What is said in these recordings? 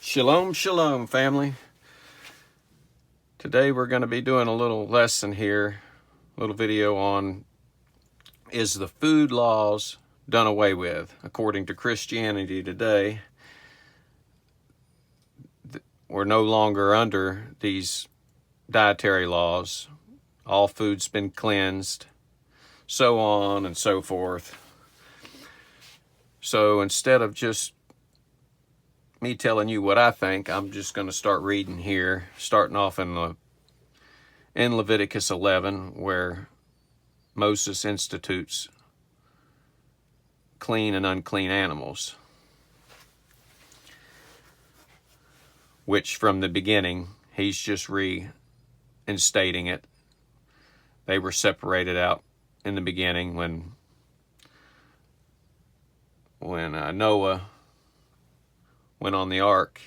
Shalom, shalom, family. Today we're going to be doing a little lesson here, a little video on, is the food laws done away with? According to Christianity today, we're no longer under these dietary laws. All food's been cleansed, so on and so forth. So instead of just me telling you what I think, I'm just going to start reading here, starting off in Leviticus 11, where Moses institutes clean and unclean animals, which from the beginning, he's just reinstating it. They were separated out in the beginning when Noah went on the ark.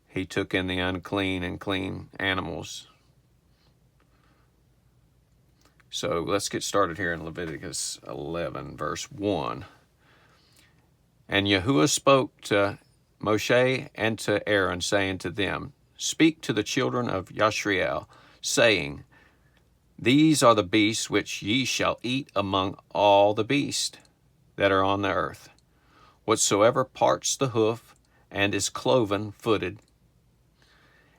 He took in the unclean and clean animals. So let's get started here in Leviticus 11, verse 1. And Yahuah spoke to Moshe and to Aaron, saying to them, Speak to the children of Yashriel, saying, These are the beasts which ye shall eat among all the beasts that are on the earth. Whatsoever parts the hoof, and is cloven-footed,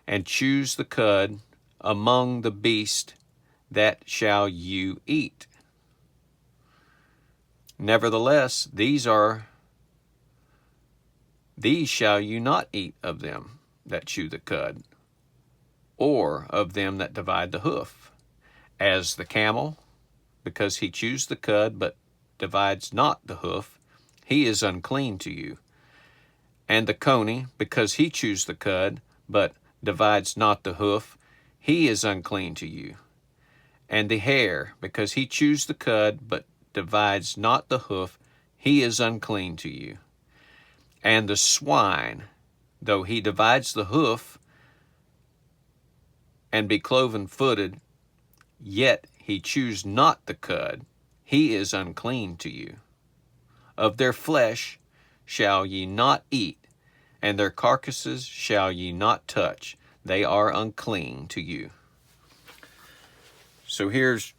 and chews the cud among the beast, that shall you eat. Nevertheless, these shall you not eat of them that chew the cud, or of them that divide the hoof, as the camel, because he chews the cud, but divides not the hoof, he is unclean to you. And the coney, because he chews the cud, but divides not the hoof, he is unclean to you. And the hare, because he chews the cud, but divides not the hoof, he is unclean to you. And the swine, though he divides the hoof, and be cloven-footed, yet he chews not the cud, he is unclean to you. Of their flesh shall ye not eat, and their carcasses shall ye not touch. They are unclean to you. So here's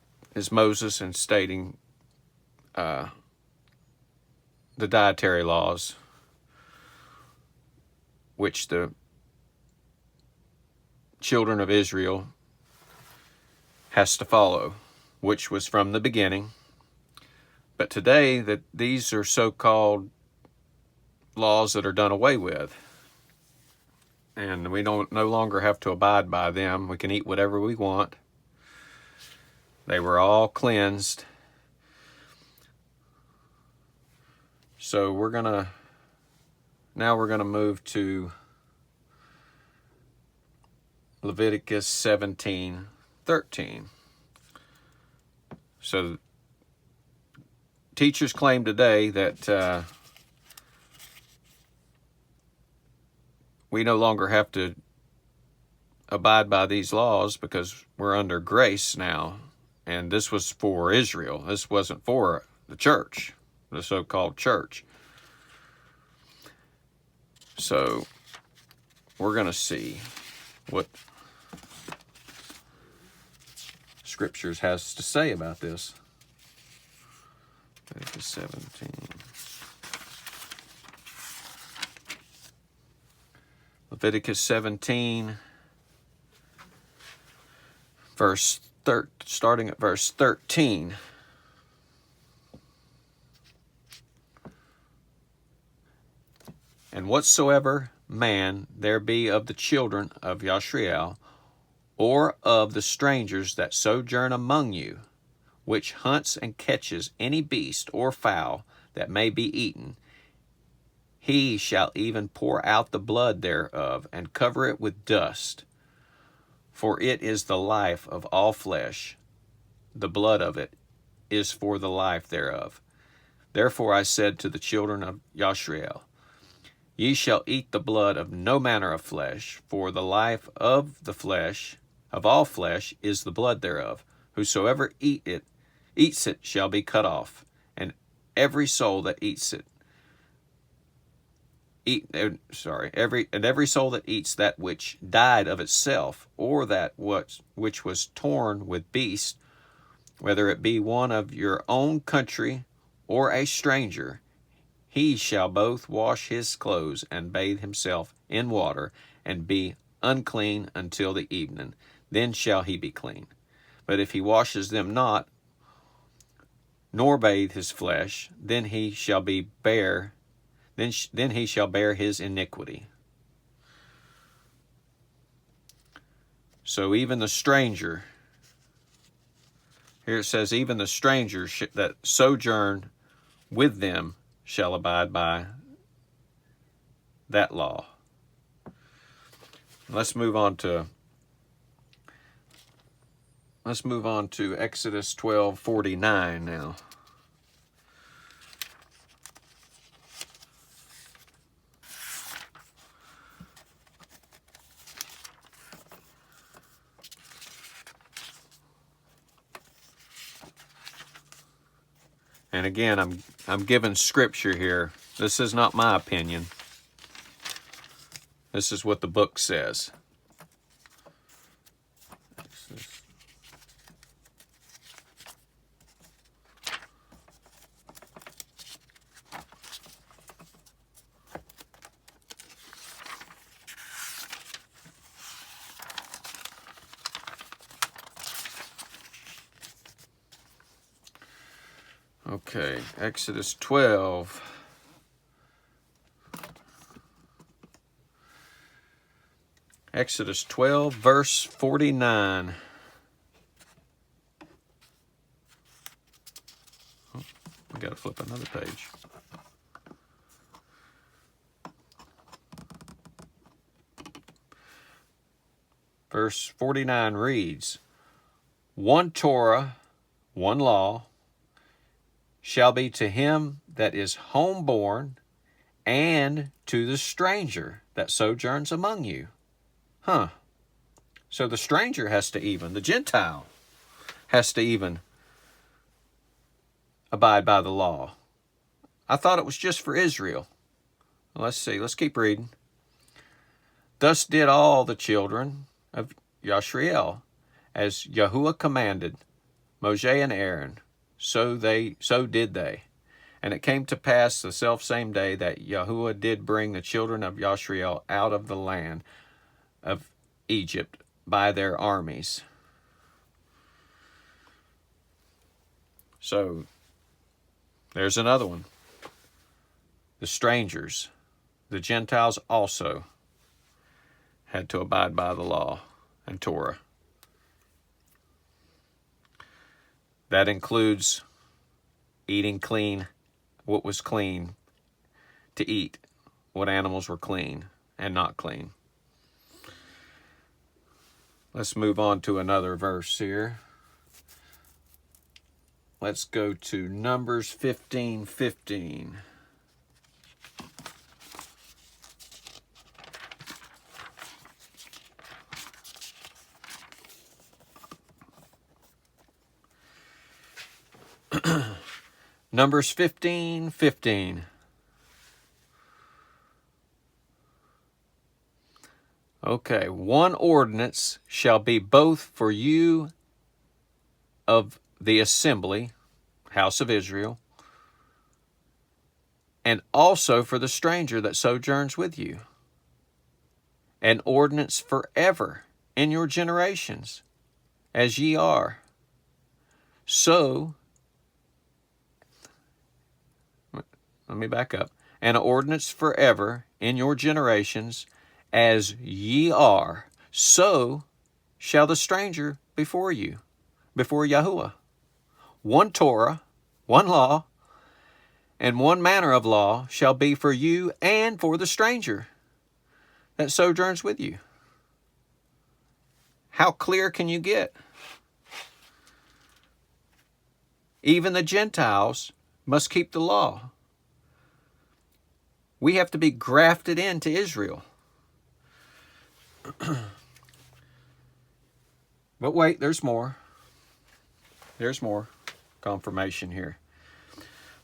Moses instating the dietary laws, which the children of Israel has to follow, which was from the beginning. But today, that these are so-called laws that are done away with. And we no longer have to abide by them. We can eat whatever we want. They were all cleansed. So now we're gonna move to Leviticus 17:13. So teachers claim today that we no longer have to abide by these laws because we're under grace now. And this was for Israel. This wasn't for the church, the so-called church. So we're going to see what Scriptures has to say about this. Leviticus 17. Leviticus 17, starting at verse 13. And whatsoever man there be of the children of Yashriel, or of the strangers that sojourn among you, which hunts and catches any beast or fowl that may be eaten, he shall even pour out the blood thereof, and cover it with dust. For it is the life of all flesh. The blood of it is for the life thereof. Therefore I said to the children of Yashriel, Ye shall eat the blood of no manner of flesh, for the life of the flesh, of all flesh, is the blood thereof. Whosoever eats it shall be cut off, and every soul that eats every soul that eats that which died of itself, or that which was torn with beasts, whether it be one of your own country or a stranger, he shall both wash his clothes and bathe himself in water, and be unclean until the evening. Then shall he be clean. But if he washes them not, nor bathe his flesh, then he shall bear his iniquity. So even the stranger, here it says, even the stranger that sojourn with them shall abide by that law. Let's move on to Exodus 12:49 now. And again, I'm giving scripture here. This is not my opinion. This is what the book says. Okay, Exodus 12. Exodus 12, verse 49. Oh, we got to flip another page. Verse 49 reads, one Torah, one law, shall be to him that is homeborn, and to the stranger that sojourns among you. So the stranger has to even, the Gentile has to even abide by the law. I thought it was just for Israel. Let's see, let's keep reading. Thus did all the children of Yashriel, as Yahuah commanded Moshe and Aaron, so did they. And it came to pass the selfsame day that Yahuah did bring the children of Yashriel out of the land of Egypt by their armies. So there's another one. The strangers, the Gentiles also had to abide by the law and Torah. That includes eating clean, what was clean to eat, what animals were clean and not clean. Let's move on to another verse here. Let's go to Numbers 15:15. Numbers 15:15. Okay, one ordinance shall be both for you of the assembly, house of Israel, and also for the stranger that sojourns with you. An ordinance forever in your generations, as ye are. So, let me back up. An ordinance forever in your generations, as ye are, so shall the stranger before you, before Yahuah. One Torah, one law, and one manner of law shall be for you and for the stranger that sojourns with you. How clear can you get? Even the Gentiles must keep the law. We have to be grafted into Israel. But wait, there's more. There's more confirmation here.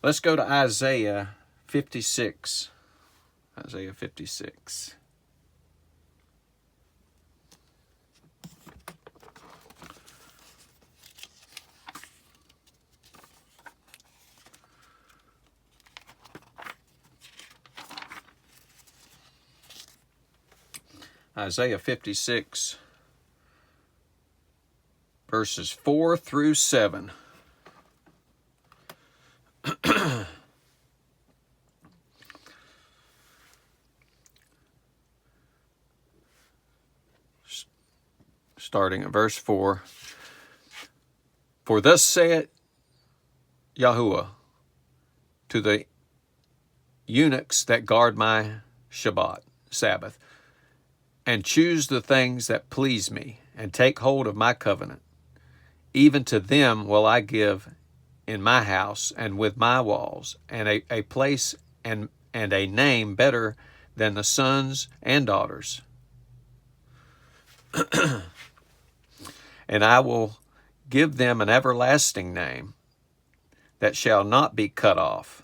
Let's go to Isaiah 56. Isaiah 56. Isaiah 56, verses 4 through 7. Starting at verse 4. For thus saith Yahuah to the eunuchs that guard my Sabbath, and choose the things that please me, and take hold of my covenant. Even to them will I give in my house and with my walls, and a place and a name better than the sons and daughters. And I will give them an everlasting name that shall not be cut off.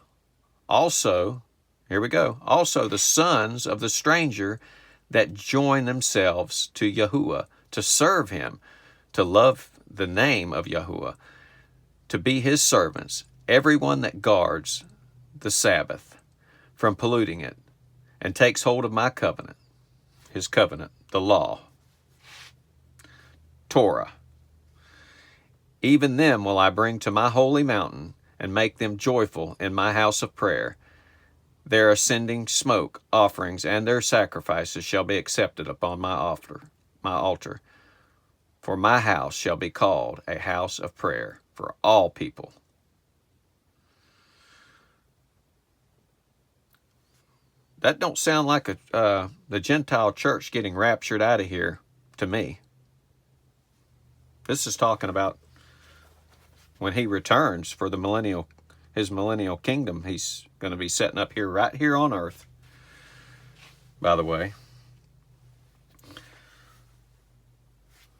Also, here we go, also the sons of the stranger that join themselves to Yahuah, to serve him, to love the name of Yahuah, to be his servants, everyone that guards the Sabbath from polluting it, and takes hold of my covenant, his covenant, the law, Torah. Even them will I bring to my holy mountain, and make them joyful in my house of prayer. Their ascending smoke offerings and their sacrifices shall be accepted upon my altar. For my house shall be called a house of prayer for all people. That don't sound like the Gentile church getting raptured out of here to me. This is talking about when he returns for his millennial kingdom. He's going to be setting up here, right here on earth, by the way.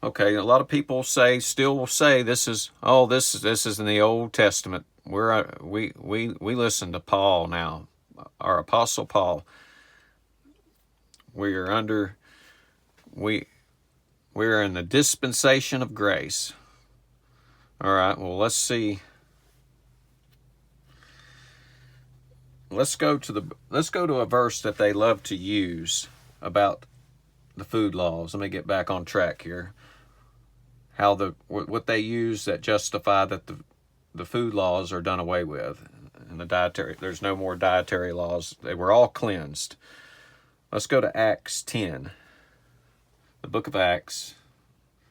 Okay, a lot of people still will say this is in the Old Testament. We listen to Paul now, our Apostle Paul. We're in the dispensation of grace. All right, well, let's see. Let's go to a verse that they love to use about the food laws. Let me get back on track here. What they use that justify that the food laws are done away with, and the dietary. There's no more dietary laws. They were all cleansed. Let's go to Acts 10. The book of Acts,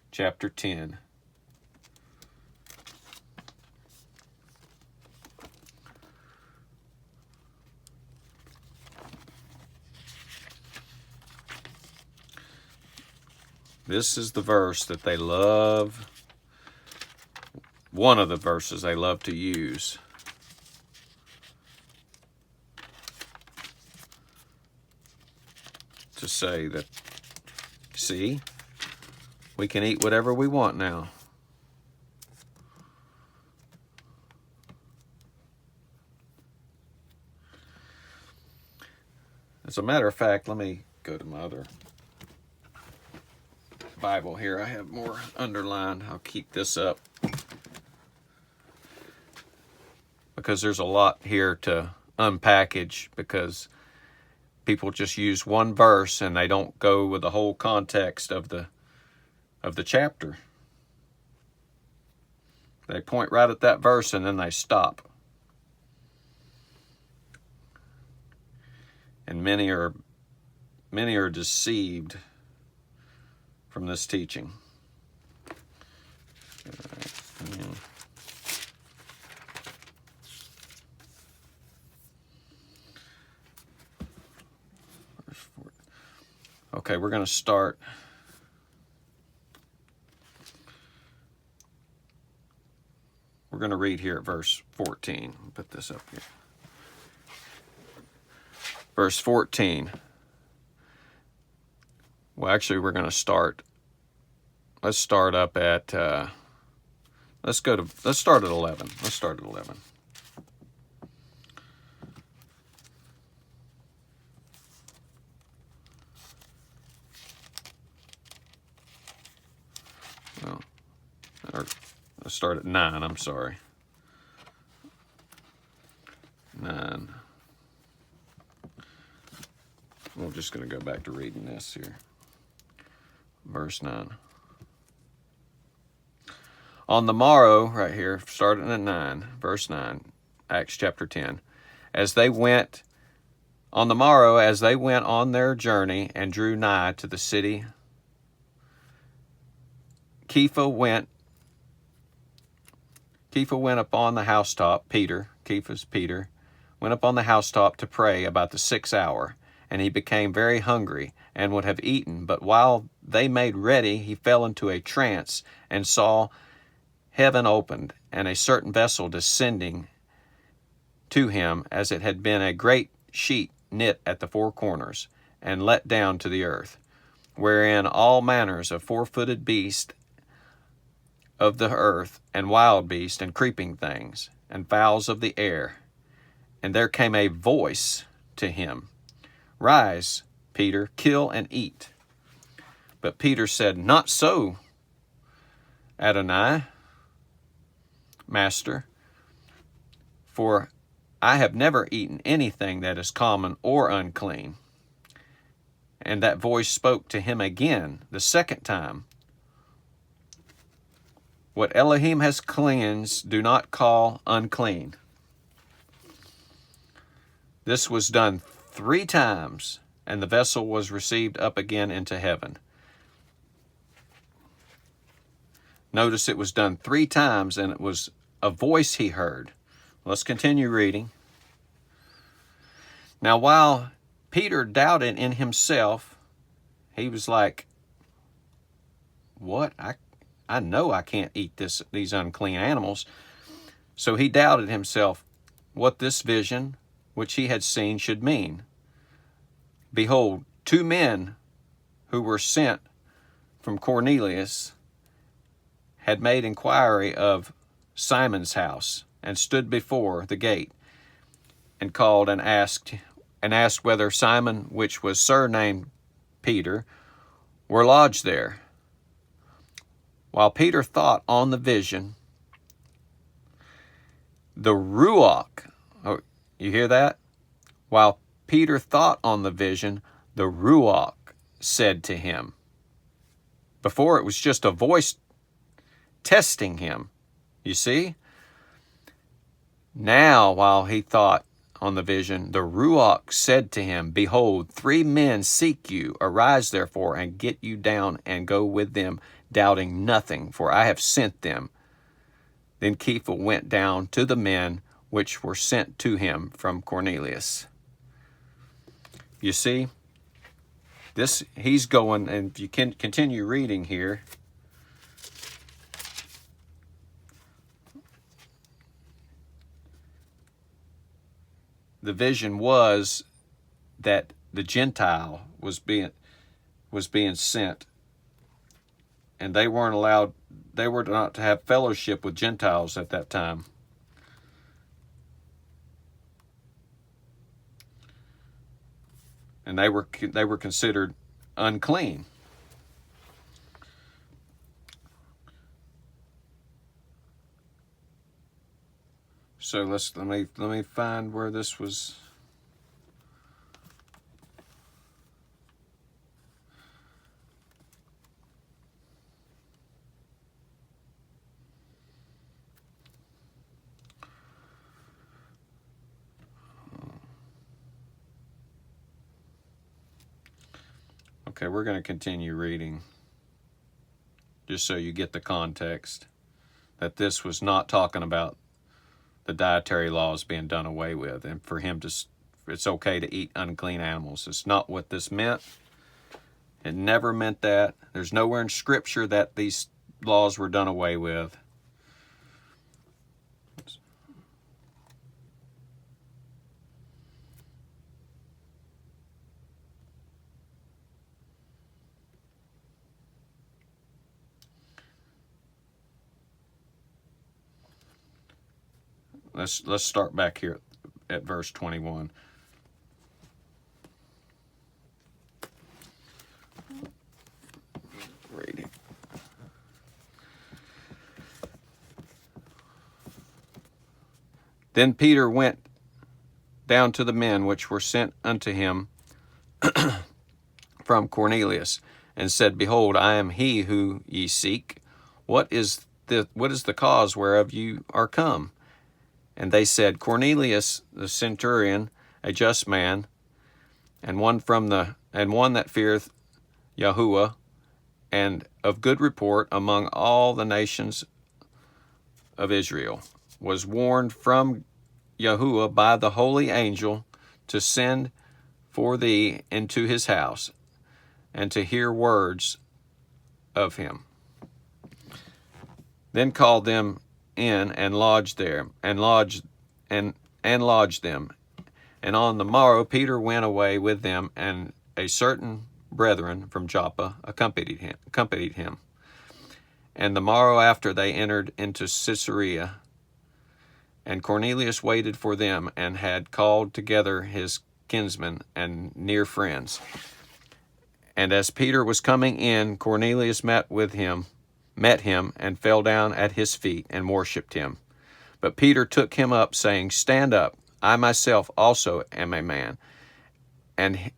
chapter 10. This is the verse that they love, one of the verses they love to use. To say that, see, we can eat whatever we want now. As a matter of fact, let me go to my other Bible here. I have more underlined. I'll keep this up because there's a lot here to unpackage, because people just use one verse and they don't go with the whole context of the chapter. They point right at that verse and then they stop. And many are deceived from this teaching. Okay, we're going to start. We're going to read here at verse 14. Put this up here. Verse 14. Well, actually, we're going to start. Let's start up at. Let's start at 11. Let's start at 11. start at 9, I'm sorry. 9. We're just going to go back to reading this here. Verse 9. On the morrow, right here, starting at 9, verse 9, Acts chapter 10. On the morrow, as they went on their journey and drew nigh to the city, Kepha went upon the housetop, Kepha's Peter, went up on the housetop to pray about the 6th hour, and he became very hungry, and would have eaten. But while they made ready, he fell into a trance, and saw heaven opened, and a certain vessel descending to him, as it had been a great sheet knit at the 4 corners, and let down to the earth, wherein all manners of 4-footed beasts of the earth, and wild beasts, and creeping things, and fowls of the air. And there came a voice to him, Rise, Peter, kill and eat. But Peter said, Not so, Adonai, Master, for I have never eaten anything that is common or unclean. And that voice spoke to him again the 2nd time, What Elohim has cleansed, do not call unclean. This was done 3 times, and the vessel was received up again into heaven. Notice it was done 3 times, and it was a voice he heard. Let's continue reading. Now, while Peter doubted in himself, he was like, What? I know I can't eat these unclean animals. So he doubted himself what this vision, which he had seen, should mean. Behold, 2 men who were sent from Cornelius had made inquiry of Simon's house, and stood before the gate, and called and asked whether Simon, which was surnamed Peter, were lodged there. While Peter thought on the vision, the Ruach, you hear that? While Peter thought on the vision, the Ruach said to him. Before it was just a voice testing him, you see? Now, while he thought on the vision, the Ruach said to him, Behold, 3 men seek you. Arise, therefore, and get you down, and go with them, doubting nothing, for I have sent them. Then Kepha went down to the men which were sent to him from Cornelius. You see, he's going, and if you can continue reading here, the vision was that the Gentile was being sent, and they were not to have fellowship with Gentiles at that time. And they were considered unclean. So let me find where this was. Okay, we're going to continue reading, just so you get the context, that this was not talking about the dietary laws being done away with, and for him it's okay to eat unclean animals. It's not what this meant. It never meant that. There's nowhere in Scripture that these laws were done away with. Let's start back here at verse 21. Reading. Then Peter went down to the men which were sent unto him from Cornelius, and said, Behold, I am he who ye seek. What is the cause whereof you are come? And they said, Cornelius the centurion, a just man, and one that feareth Yahuah, and of good report among all the nations of Israel, was warned from Yahuah by the holy angel to send for thee into his house, and to hear words of him. Then called them in and lodged them. And on the morrow Peter went away with them, and a certain brethren from Joppa accompanied him. And the morrow after they entered into Caesarea, and Cornelius waited for them, and had called together his kinsmen and near friends. And as Peter was coming in, Cornelius met him, and fell down at his feet, and worshipped him. But Peter took him up, saying, Stand up, I myself also am a man. And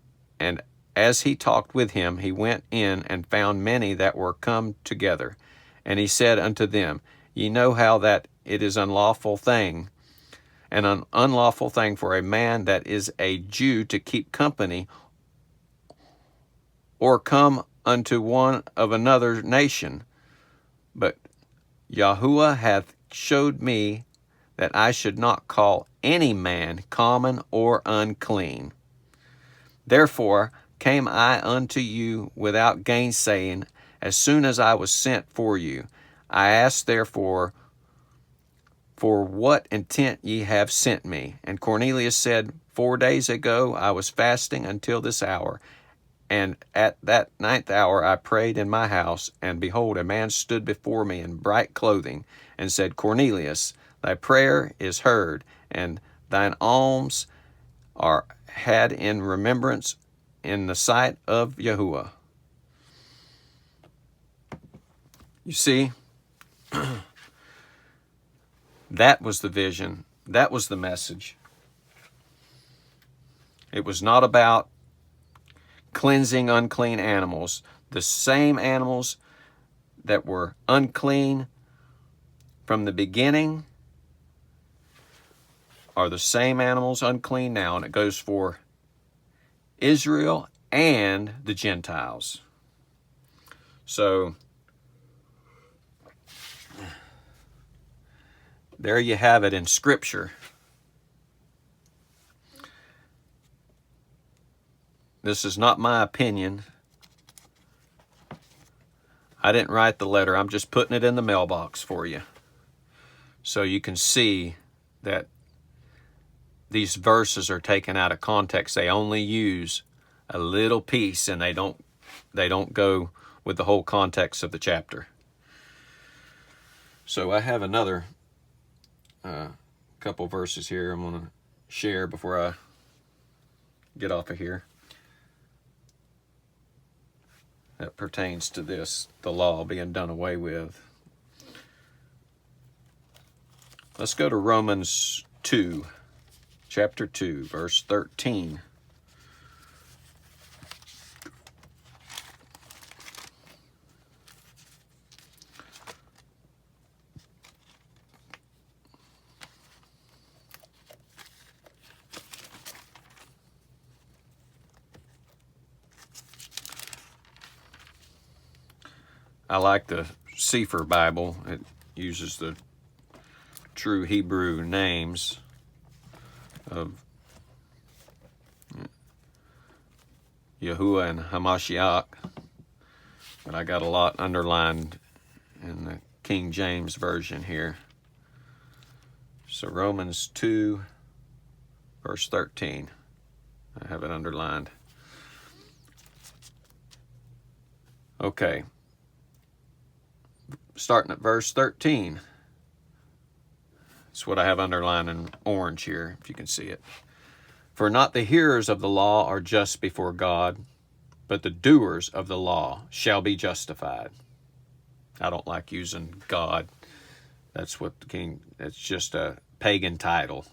as he talked with him, he went in and found many that were come together. And he said unto them, Ye know how that it is an unlawful thing for a man that is a Jew to keep company, or come unto one of another nation. But Yahuah hath showed me that I should not call any man common or unclean. Therefore came I unto you without gainsaying, as soon as I was sent for you. I asked therefore, For what intent ye have sent me? And Cornelius said, 4 days ago I was fasting until this hour, and at that 9th hour I prayed in my house, and behold, a man stood before me in bright clothing, and said, Cornelius, thy prayer is heard, and thine alms are had in remembrance in the sight of Yahuah. You see, that was the vision. That was the message. It was not about cleansing unclean animals. The same animals that were unclean from the beginning are the same animals unclean now, and it goes for Israel and the Gentiles. So there you have it in Scripture. This is not my opinion. I didn't write the letter. I'm just putting it in the mailbox for you, so you can see that these verses are taken out of context. They only use a little piece, and they don't go with the whole context of the chapter. So I have another couple verses here I'm going to share before I get off of here that pertains to this, the law being done away with. Let's go to Romans 2, chapter 2, verse 13. I like the Sefer Bible. It uses the true Hebrew names of Yahuah and Hamashiach, but I got a lot underlined in the King James Version here. So Romans 2, verse 13. I have it underlined. Okay. Starting at verse 13. That's what I have underlined in orange here, if you can see it. For not the hearers of the law are just before God, but the doers of the law shall be justified. I don't like using God. That's what it's just a pagan title.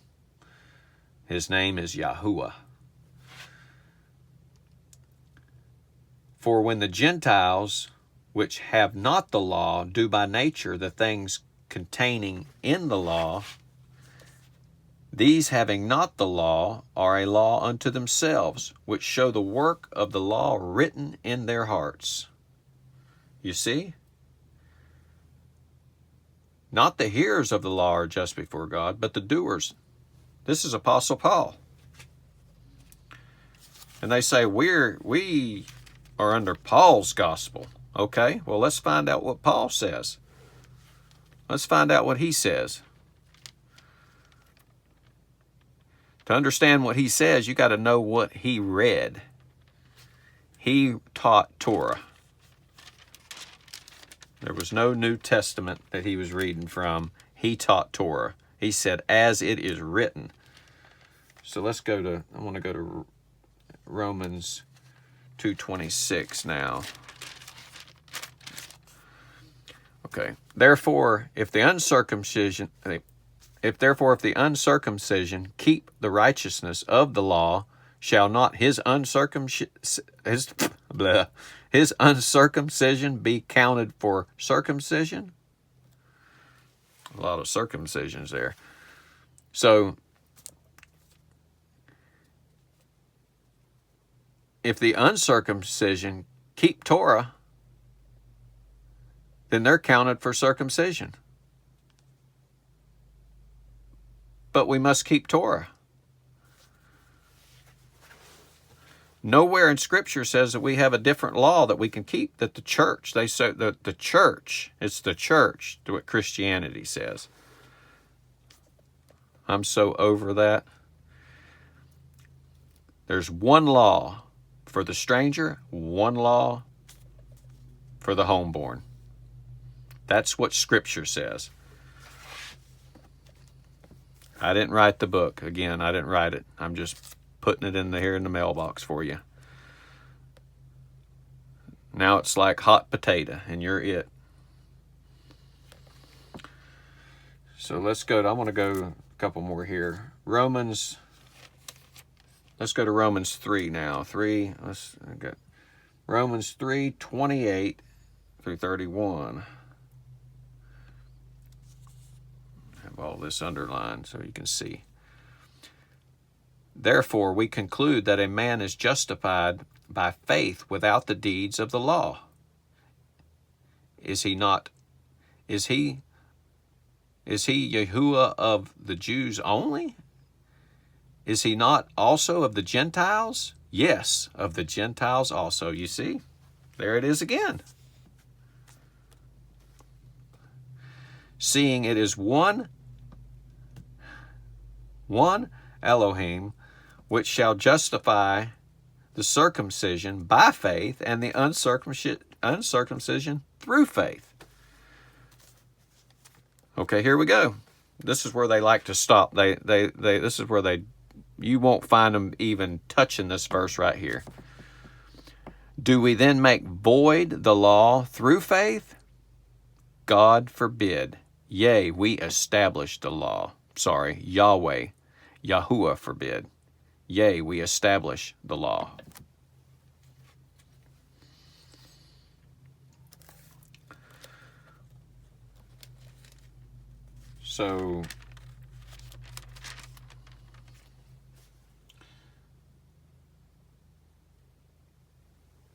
His name is Yahuah. For when the Gentiles, which have not the law, do by nature the things containing in the law, these having not the law are a law unto themselves, which show the work of the law written in their hearts. You see? Not the hearers of the law are just before God, but the doers. This is Apostle Paul. And they say, we are under Paul's gospel. Okay, well, let's find out what Paul says. Let's find out what he says. To understand what he says, you got to know what he read. He taught Torah. There was no New Testament that he was reading from. He taught Torah. He said, as it is written. So let's go to, I want to go to Romans 2:26 now. Okay. Therefore, if the uncircumcision keep the righteousness of the law, shall not his uncircumcision be counted for circumcision? A lot of circumcisions there. So, if the uncircumcision keep Torah, then they're counted for circumcision. But we must keep Torah. Nowhere in Scripture says that we have a different law that we can keep, that the church, they say that the church, it's the church, to what Christianity says. I'm so over that. There's one law for the stranger, one law for the homeborn. That's what Scripture says. I didn't write the book. Again, I didn't write it. I'm just putting it here in the mailbox for you. Now it's like hot potato, and you're it. So let's go. I want to go a couple more here. Let's go to Romans 3 now. Romans 3:28 through 31. All this underlined so you can see. Therefore, we conclude that a man is justified by faith without the deeds of the law. Is he not? Is he Yahuah of the Jews only? Is he not also of the Gentiles? Yes, of the Gentiles also. You see? There it is again. Seeing it is one Elohim, which shall justify the circumcision by faith and the uncircumcision through faith. Okay, here we go. This is where they like to stop. This is where you won't find them even touching this verse right here. Do we then make void the law through faith? God forbid. Yea, we establish the law. Sorry, Yahuah forbid. Yea, we establish the law. So,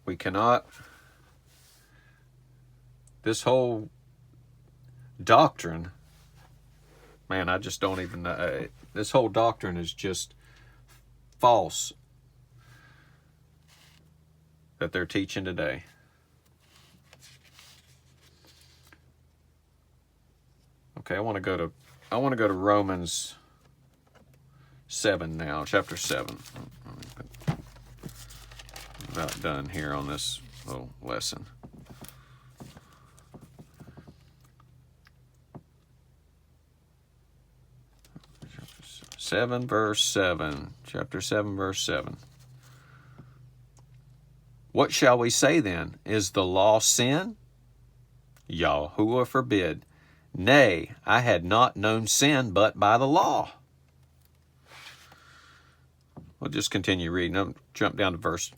we cannot, this whole doctrine, man, I just don't even know. This whole doctrine is just false that they're teaching today. Okay, I want to go to Romans 7 now, chapter 7. About done here on this little lesson. Chapter 7, verse 7. What shall we say then? Is the law sin? Yahuah forbid. Nay, I had not known sin but by the law. We'll just continue reading. I'll jump down to verse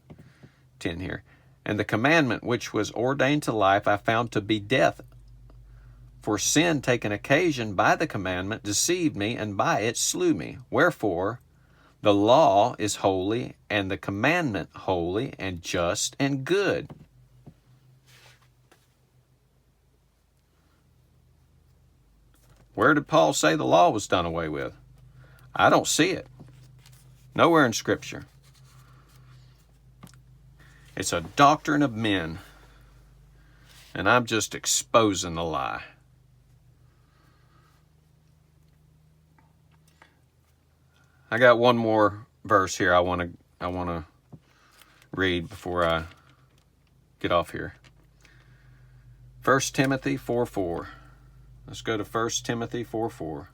10 here. And the commandment which was ordained to life I found to be death. For sin taken occasion by the commandment deceived me, and by it slew me. Wherefore the law is holy, and the commandment holy, and just, and good. Where did Paul say the law was done away with? I don't see it. Nowhere in Scripture. It's a doctrine of men, and I'm just exposing the lie. I got one more verse here I want to read before I get off here. 1 Timothy 4:4. Let's go to 1 Timothy 4:4.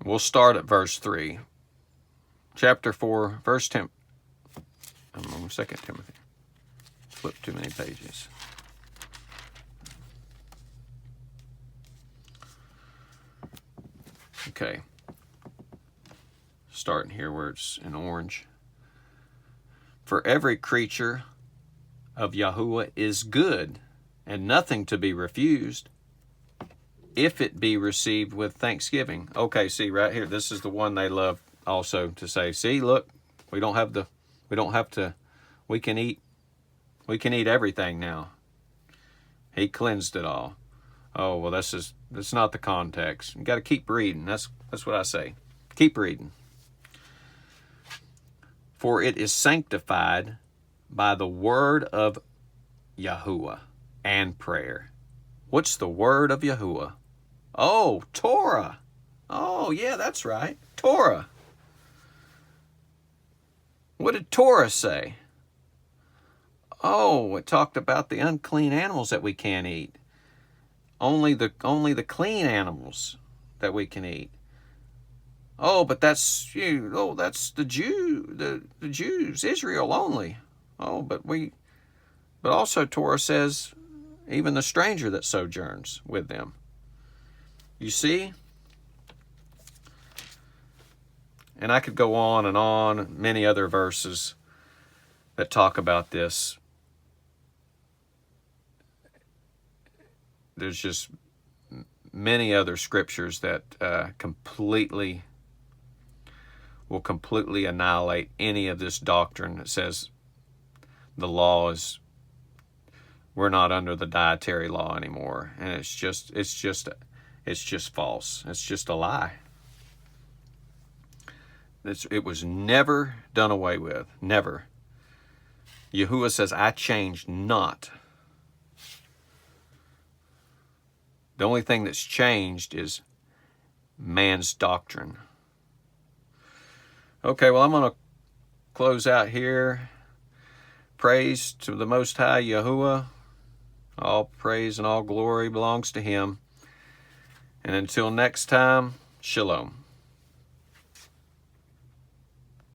We'll start at verse 3. Chapter 4, 2 Timothy. Flip too many pages. Okay. Starting here where it's in orange. For every creature of Yahuah is good, and nothing to be refused, if it be received with thanksgiving. Okay, see right here, this is the one they love also to say, see, look, we can eat everything now. He cleansed it all. Oh, well, that's not the context. You got to keep reading. That's what I say. Keep reading. For it is sanctified by the word of Yahuah and prayer. What's the word of Yahuah? Oh, Torah. Oh, yeah, that's right. Torah. What did Torah say? Oh, it talked about the unclean animals that we can't eat. Only the clean animals that we can eat. Oh, but that's you. Oh, that's the Jews, Israel only. Oh, but also Torah says even the stranger that sojourns with them. You see? And I could go on and on, many other verses that talk about this. There's just many other scriptures that will completely annihilate any of this doctrine that says we're not under the dietary law anymore, and it's just false. It's just a lie. It was never done away with. Never. Yahuah says, I changed not. The only thing that's changed is man's doctrine. Okay, well, I'm going to close out here. Praise to the Most High Yahuah. All praise and all glory belongs to Him. And until next time, Shalom.